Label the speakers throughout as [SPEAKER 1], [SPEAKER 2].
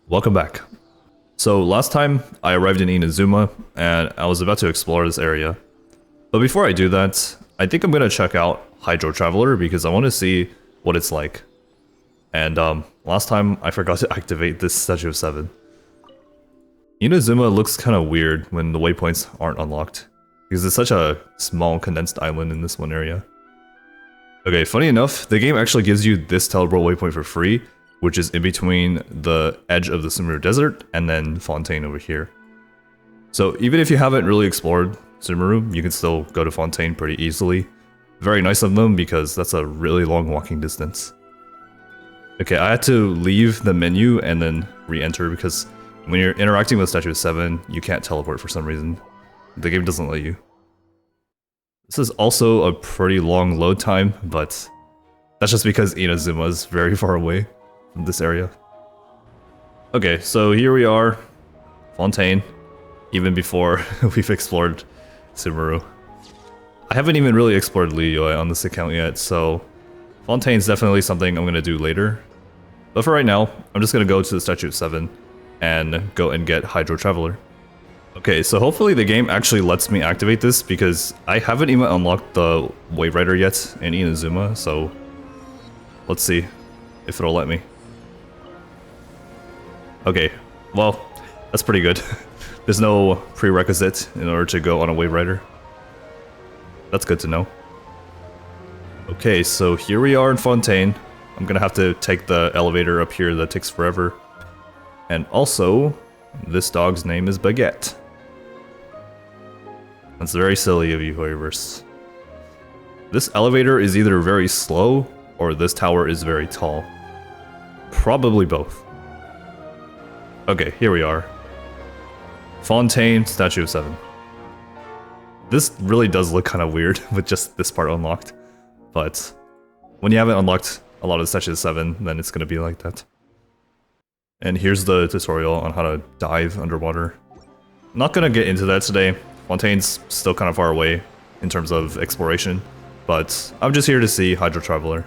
[SPEAKER 1] Welcome back. So last time I arrived in Inazuma and I was about to explore this area. But before I do that, I think I'm gonna check out Hydro Traveler because I want to see what it's like. And last time I forgot to activate this Statue of 7. Inazuma looks kind of weird when the waypoints aren't unlocked because it's such a small condensed island in this one area. Okay, funny enough, the game actually gives you this teleport waypoint for free, which is in between the edge of the Sumeru Desert and then Fontaine over here. So even if you haven't really explored Sumeru, you can still go to Fontaine pretty easily. Very nice of them because that's a really long walking distance. Okay, I had to leave the menu and then re-enter because when you're interacting with Statue of 7, you can't teleport for some reason. The game doesn't let you. This is also a pretty long load time, but that's just because Inazuma is very far away from this area. Okay, so here we are, Fontaine, even before we've explored Sumeru. I haven't even really explored Liyue on this account yet, so Fontaine's definitely something I'm going to do later. But for right now, I'm just going to go to the Statue of 7 and go and get Hydro Traveler. Okay, so hopefully the game actually lets me activate this because I haven't even unlocked the Wave Rider yet in Inazuma, so let's see if it'll let me. Okay, well, that's pretty good. There's no prerequisite in order to go on a Wave Rider. That's good to know. Okay, so here we are in Fontaine. I'm gonna have to take the elevator up here that takes forever. And also, this dog's name is Baguette. That's very silly of you, Hoyoverse. This elevator is either very slow, or this tower is very tall. Probably both. Okay, here we are. Fontaine, Statue of 7. This really does look kind of weird with just this part unlocked. But when you haven't unlocked a lot of Statue of 7, then it's going to be like that. And here's the tutorial on how to dive underwater. I'm not going to get into that today. Fontaine's still kind of far away in terms of exploration. But I'm just here to see Hydro Traveler.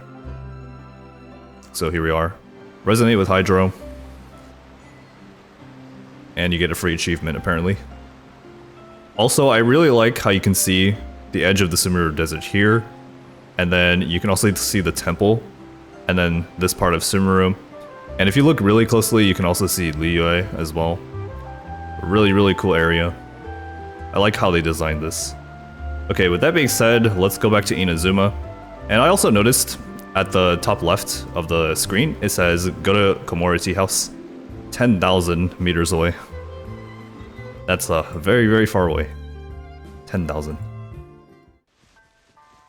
[SPEAKER 1] So here we are. Resonate with Hydro. And you get a free achievement, apparently. Also, I really like how you can see the edge of the Sumeru Desert here. And then you can also see the temple. And then this part of Sumeru. And if you look really closely, you can also see Liyue as well. A really, really cool area. I like how they designed this. Okay, with that being said, let's go back to Inazuma. And I also noticed at the top left of the screen, it says, go to Komori Tea House. 10,000 meters away. That's very, very far away. 10,000.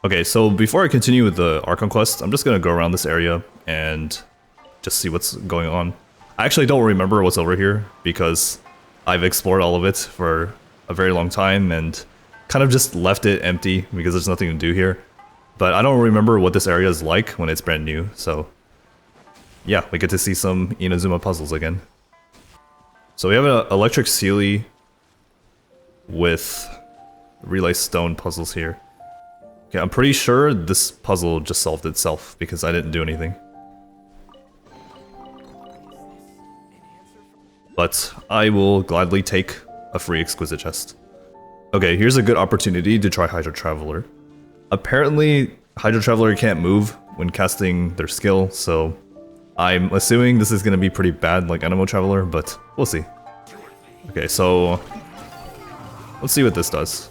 [SPEAKER 1] Okay, so before I continue with the Archon quest, I'm just gonna go around this area and just see what's going on. I actually don't remember what's over here because I've explored all of it for a very long time and kind of just left it empty because there's nothing to do here. But I don't remember what this area is like when it's brand new, so yeah, we get to see some Inazuma puzzles again. So we have an electric Sealy with relay stone puzzles here. Okay, I'm pretty sure this puzzle just solved itself because I didn't do anything. But I will gladly take a free exquisite chest. Okay, here's a good opportunity to try Hydro Traveler. Apparently, Hydro Traveler can't move when casting their skill, so I'm assuming this is going to be pretty bad like Anemo Traveler, but we'll see. Okay, so let's see what this does.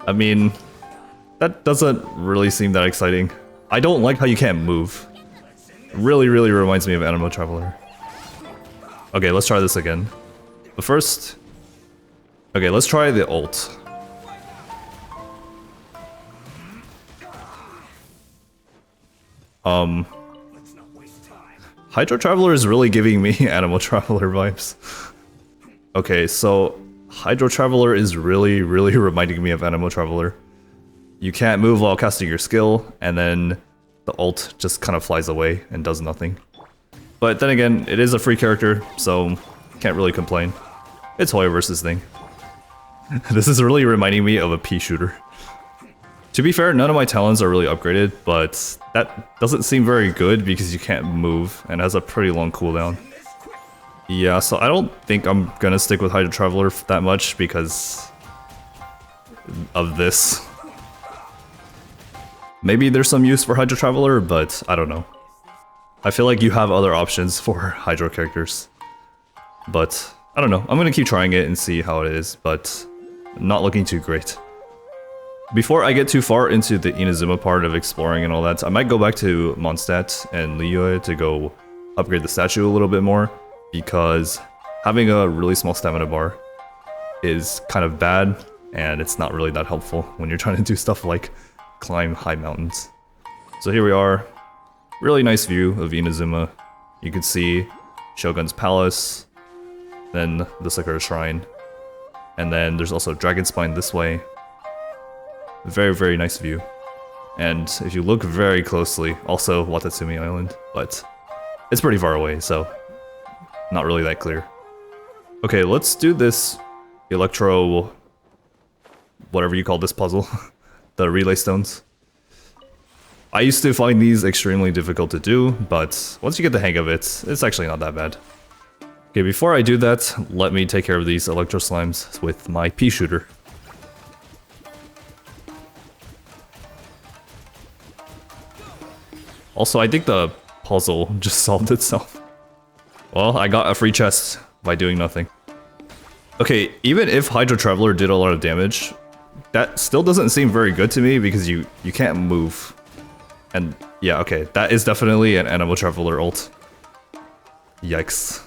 [SPEAKER 1] I mean, that doesn't really seem that exciting. I don't like how you can't move. Really, really reminds me of Anemo Traveler. Okay, let's try this again. But first, okay, let's try the ult. Hydro Traveler is really giving me Anemo Traveler vibes. Okay, so Hydro Traveler is really, really reminding me of Anemo Traveler. You can't move while casting your skill, and then the ult just kind of flies away and does nothing. But then again, it is a free character, so can't really complain. It's Hoyoverse's thing. This is really reminding me of a Peashooter. To be fair, none of my talents are really upgraded, but that doesn't seem very good because you can't move and has a pretty long cooldown. Yeah, so I don't think I'm gonna stick with Hydro Traveler that much because of this. Maybe there's some use for Hydro Traveler, but I don't know. I feel like you have other options for Hydro characters. But I don't know, I'm gonna keep trying it and see how it is, but not looking too great. Before I get too far into the Inazuma part of exploring and all that, I might go back to Mondstadt and Liyue to go upgrade the statue a little bit more, because having a really small stamina bar is kind of bad, and it's not really that helpful when you're trying to do stuff like climb high mountains. So here we are, really nice view of Inazuma. You can see Shogun's Palace, then the Sakura Shrine, and then there's also Dragon Spine this way. Very, very nice view. And if you look very closely, also Watatsumi Island, but it's pretty far away, so not really that clear. Okay, let's do this electro... whatever you call this puzzle. The relay stones. I used to find these extremely difficult to do, but once you get the hang of it, it's actually not that bad. Okay, before I do that, let me take care of these electro slimes with my Peashooter. Also, I think the puzzle just solved itself. Well, I got a free chest by doing nothing. Okay, even if Hydro Traveler did a lot of damage, that still doesn't seem very good to me because you can't move. And yeah, okay, that is definitely an Animal Traveler ult. Yikes.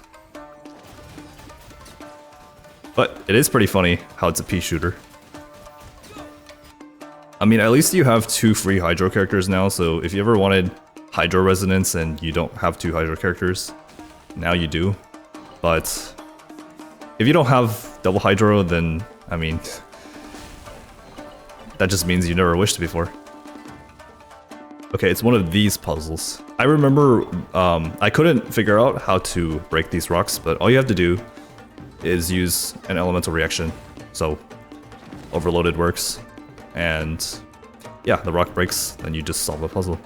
[SPEAKER 1] But it is pretty funny how it's a Peashooter. I mean, at least you have 2 free Hydro characters now, so if you ever wanted Hydro Resonance and you don't have 2 Hydro characters, now you do. But if you don't have double Hydro, then, I mean, that just means you never wished before. Okay, it's one of these puzzles. I remember I couldn't figure out how to break these rocks, but all you have to do is use an elemental reaction. So, overloaded works. And yeah, the rock breaks, then you just solve the puzzle.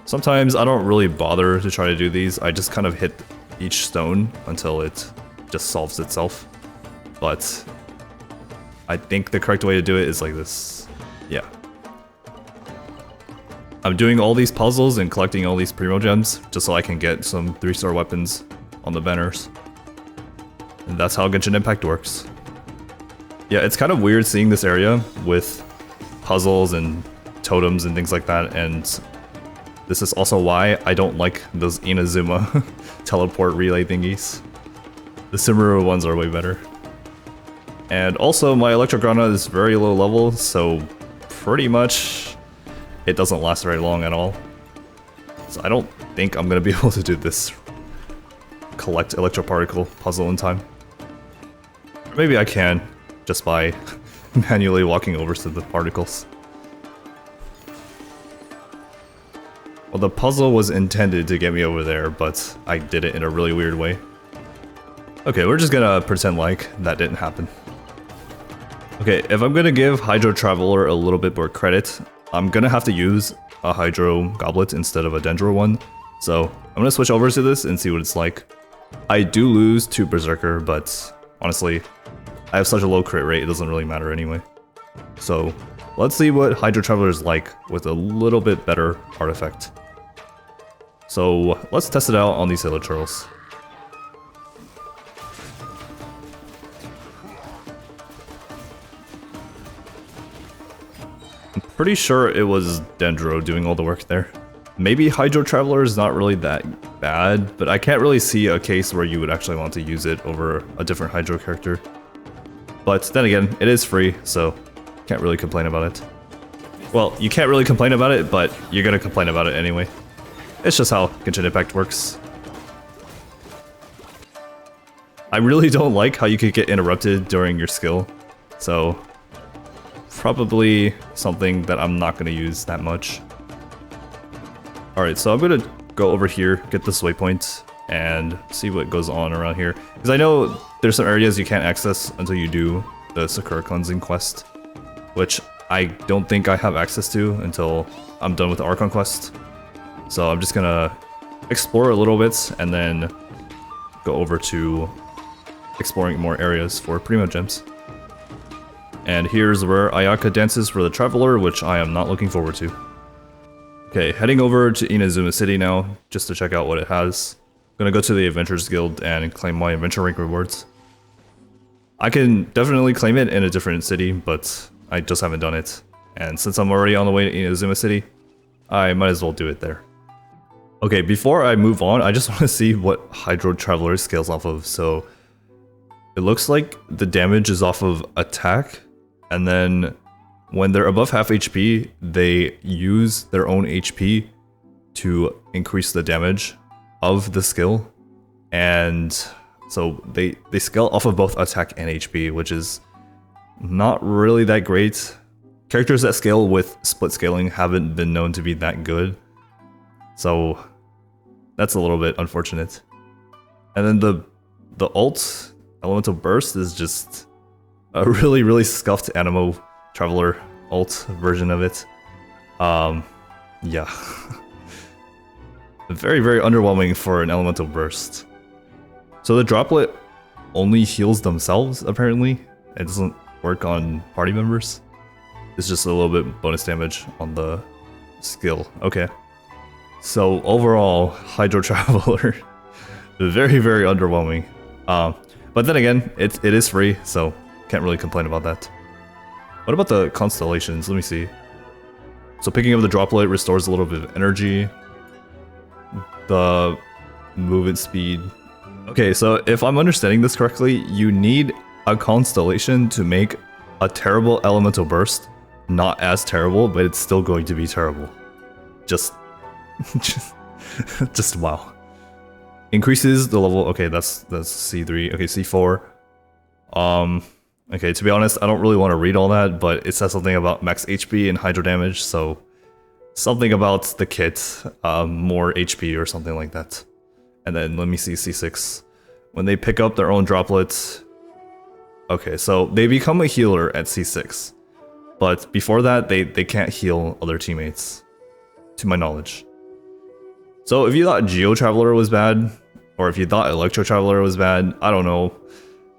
[SPEAKER 1] Sometimes I don't really bother to try to do these, I just kind of hit each stone until it just solves itself. But I think the correct way to do it is like this. Yeah. I'm doing all these puzzles and collecting all these Primo Gems just so I can get some 3-star weapons on the banners. And that's how Genshin Impact works. Yeah, it's kind of weird seeing this area with puzzles and totems and things like that, and this is also why I don't like those Inazuma teleport relay thingies. The Sumeru ones are way better. And also my Electrograna is very low level, so pretty much it doesn't last very long at all. So I don't think I'm gonna be able to do this collect Electroparticle puzzle in time. Or maybe I can, just by manually walking over to the particles. Well, the puzzle was intended to get me over there, but I did it in a really weird way. Okay, we're just gonna pretend like that didn't happen. Okay, if I'm gonna give Hydro Traveler a little bit more credit, I'm gonna have to use a Hydro Goblet instead of a Dendro one. So I'm gonna switch over to this and see what it's like. I do lose to Berserker, but honestly, I have such a low crit rate, it doesn't really matter anyway. So let's see what Hydro Traveler is like with a little bit better artifact. So let's test it out on these Hilichurls. I'm pretty sure it was Dendro doing all the work there. Maybe Hydro Traveler is not really that bad, but I can't really see a case where you would actually want to use it over a different Hydro character. But then again, it is free, so can't really complain about it. Well, you can't really complain about it, but you're gonna complain about it anyway. It's just how Genshin Impact works. I really don't like how you could get interrupted during your skill, so probably something that I'm not gonna use that much. Alright, so I'm gonna go over here, get this waypoint, and see what goes on around here. Because I know there's some areas you can't access until you do the Sakura Cleansing quest, which I don't think I have access to until I'm done with the Archon quest. So I'm just gonna explore a little bit and then go over to exploring more areas for Primo Gems. And here's where Ayaka dances for the Traveler, which I am not looking forward to. Okay, heading over to Inazuma City now, just to check out what it has. Gonna go to the Adventurers Guild and claim my adventure rank rewards. I can definitely claim it in a different city, but I just haven't done it. And since I'm already on the way to Inazuma City, I might as well do it there. Okay, before I move on, I just want to see what Hydro Traveler scales off of. So it looks like the damage is off of attack, and then when they're above half HP, they use their own HP to increase the damage of the skill. And so they scale off of both attack and HP, which is not really that great. Characters that scale with split scaling haven't been known to be that good. So that's a little bit unfortunate. And then the ult, Elemental Burst, is just a really scuffed Animo Traveler ult version of it. Yeah. Very underwhelming for an Elemental Burst. So the droplet only heals themselves, apparently. It doesn't work on party members. It's just a little bit bonus damage on the skill. Okay. So overall, Hydro Traveler, very underwhelming. But then again, it is free, so can't really complain about that. What about the constellations? Let me see. So picking up the droplet restores a little bit of energy. The movement speed. Okay, so if I'm understanding this correctly, you need a constellation to make a terrible elemental burst. Not as terrible, but it's still going to be terrible. Just wow. Increases the level. Okay, that's C3. Okay, C4. Okay, to be honest, I don't really want to read all that, but it says something about max HP and hydro damage, so something about the kit, more HP or something like that. And then let me see C6. When they pick up their own droplets. Okay, so they become a healer at C6. But before that, they can't heal other teammates, to my knowledge. So if you thought Geo Traveler was bad, or if you thought Electro Traveler was bad, I don't know.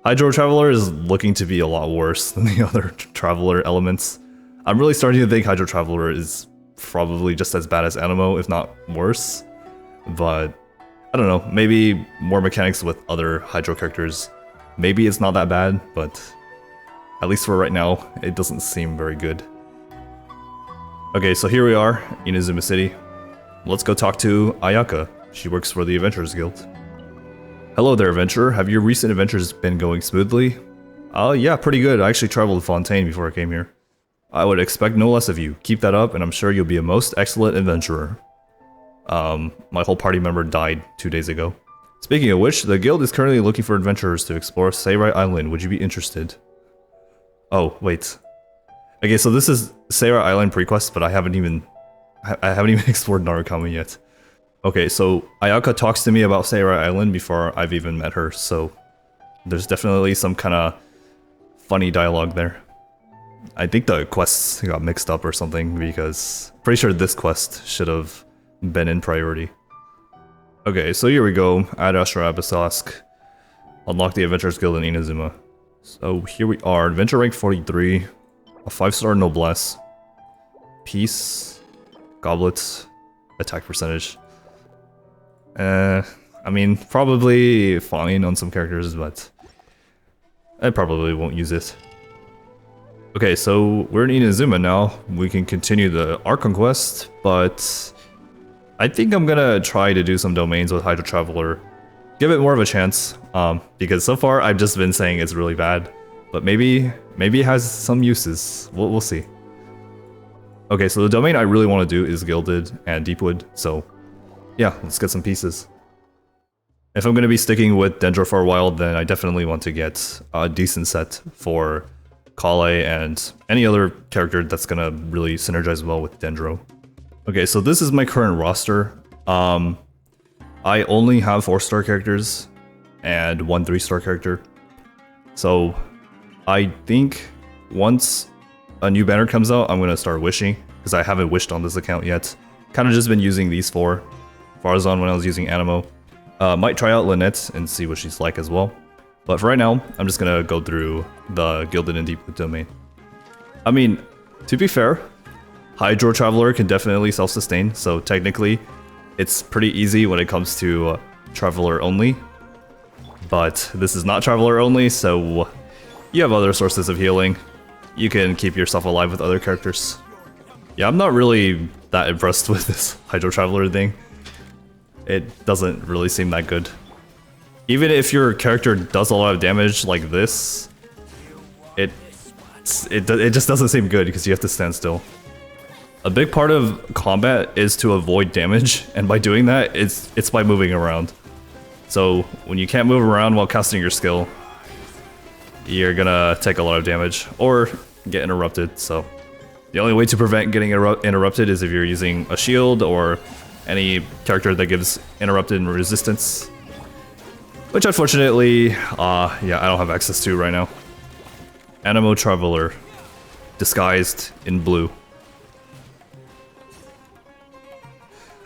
[SPEAKER 1] Hydro Traveler is looking to be a lot worse than the other Traveler elements. I'm really starting to think Hydro Traveler is probably just as bad as Animo, if not worse. But I don't know, maybe more mechanics with other Hydro characters. Maybe it's not that bad, but at least for right now, it doesn't seem very good. Okay, so here we are, Inazuma City. Let's go talk to Ayaka. She works for the Adventurers Guild. Hello there, adventurer. Have your recent adventures been going smoothly? Yeah, pretty good. I actually traveled to Fontaine before I came here. I would expect no less of you. Keep that up, and I'm sure you'll be a most excellent adventurer. My whole party member died 2 days ago. Speaking of which, the guild is currently looking for adventurers to explore Seirai Island. Would you be interested? Oh, wait. Okay, so this is Seirai Island prequest, but I haven't even explored Narukami yet. Okay, so Ayaka talks to me about Seirai Island before I've even met her, so there's definitely some kind of funny dialogue there. I think the quests got mixed up or something, because I'm pretty sure this quest should have been in priority. Okay, so here we go. Ad Astra Abyssosque. Unlock the Adventurers Guild in Inazuma. So here we are, adventure rank 43, a 5-star noblesse, peace, goblets, attack percentage. I mean, probably fine on some characters, but I probably won't use it. Okay, so we're in Inazuma now. We can continue the Archon quest, but I think I'm gonna try to do some domains with Hydro Traveler. Give it more of a chance, because so far I've just been saying it's really bad, but maybe it has some uses. We'll see. Okay, so the domain I really want to do is Gilded and Deepwood, so yeah, let's get some pieces. If I'm going to be sticking with Dendro for a while, then I definitely want to get a decent set for Kale and any other character that's going to really synergize well with Dendro. Okay, so this is my current roster. I only have 4-star characters and 1 3-star character. So I think once a new banner comes out, I'm gonna start wishing, because I haven't wished on this account yet. Kind of just been using these four. Farzan when I was using Animo. Might try out Lynette and see what she's like as well. But for right now, I'm just gonna go through the Gilded and Deep domain. I mean, to be fair, Hydro Traveler can definitely self-sustain, so technically, it's pretty easy when it comes to Traveler only. But this is not Traveler only, so you have other sources of healing. You can keep yourself alive with other characters. Yeah, I'm not really that impressed with this Hydro Traveler thing. It doesn't really seem that good. Even if your character does a lot of damage like this, it just doesn't seem good because you have to stand still. A big part of combat is to avoid damage, and by doing that, it's by moving around. So when you can't move around while casting your skill, you're gonna take a lot of damage or get interrupted. So the only way to prevent getting interrupted is if you're using a shield or any character that gives interrupted and resistance. Which unfortunately, yeah, I don't have access to right now. Animo Traveler, disguised in blue.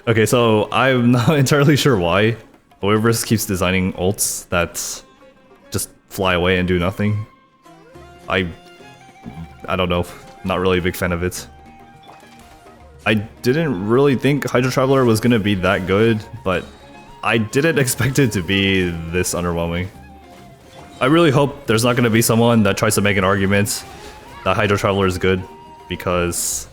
[SPEAKER 1] Okay, so I'm not entirely sure why Hoyoverse keeps designing ults that just fly away and do nothing. I don't know, not really a big fan of it. I didn't really think Hydro Traveler was gonna be that good, but I didn't expect it to be this underwhelming. I really hope there's not gonna be someone that tries to make an argument that Hydro Traveler is good, because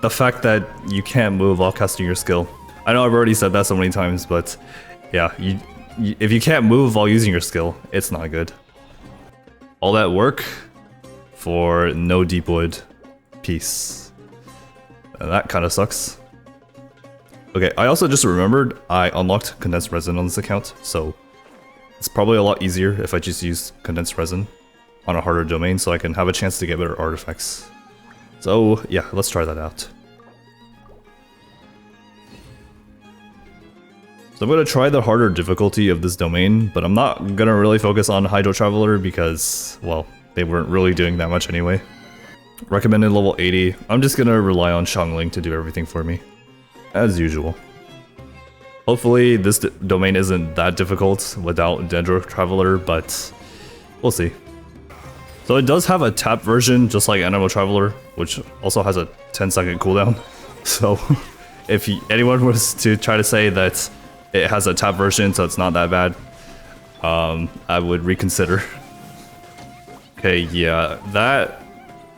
[SPEAKER 1] the fact that you can't move while casting your skill. I know I've already said that so many times, but yeah, if you can't move while using your skill, it's not good. All that work for no Deepwood piece. That kind of sucks. Okay, I also just remembered I unlocked Condensed Resin on this account, so it's probably a lot easier if I just use Condensed Resin on a harder domain so I can have a chance to get better artifacts. So yeah, let's try that out. So I'm going to try the harder difficulty of this domain, but I'm not going to really focus on Hydro Traveler because, well, they weren't really doing that much anyway. Recommended level 80. I'm just going to rely on Xiangling to do everything for me, as usual. Hopefully this domain isn't that difficult without Dendro Traveler, but we'll see. So it does have a tap version, just like Animo Traveler, which also has a 10-second cooldown. So if anyone was to try to say that it has a tap version, so it's not that bad, I would reconsider. Okay, yeah, that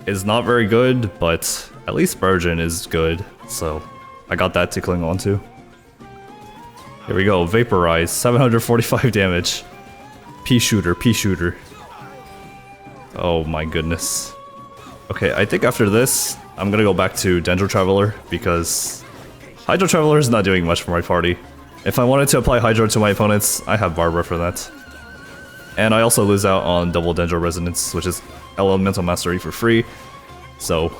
[SPEAKER 1] is not very good, but at least Virgin is good, so I got that to cling on to. Here we go, Vaporize, 745 damage. Peashooter, Peashooter. Oh my goodness. Okay, I think after this, I'm gonna go back to Dendro Traveler, because Hydro Traveler is not doing much for my party. If I wanted to apply Hydro to my opponents, I have Barbara for that. And I also lose out on double Dendro Resonance, which is Elemental Mastery for free. So,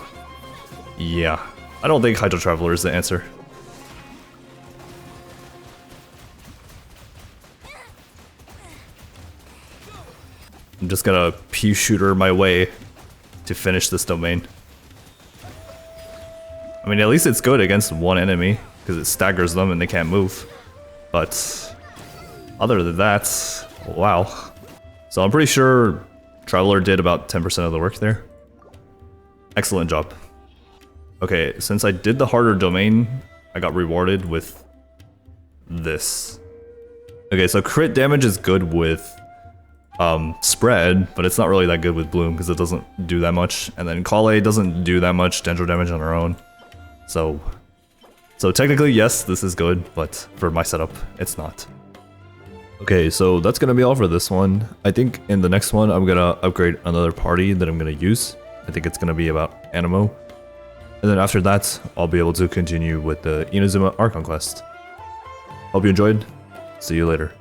[SPEAKER 1] yeah. I don't think Hydro Traveler is the answer. I'm just gonna Peashooter my way to finish this domain. I mean, at least it's good against one enemy, because it staggers them and they can't move. But other than that, wow. So I'm pretty sure Traveler did about 10% of the work there. Excellent job. Okay, since I did the harder domain, I got rewarded with this. Okay, so crit damage is good with spread, but it's not really that good with Bloom because it doesn't do that much. And then Kale doesn't do that much Dendro damage on her own. So technically, yes, this is good, but for my setup, it's not. Okay, so that's gonna be all for this one. I think in the next one, I'm gonna upgrade another party that I'm gonna use. I think it's gonna be about Animo. And then after that, I'll be able to continue with the Inazuma Archon quest. Hope you enjoyed. See you later.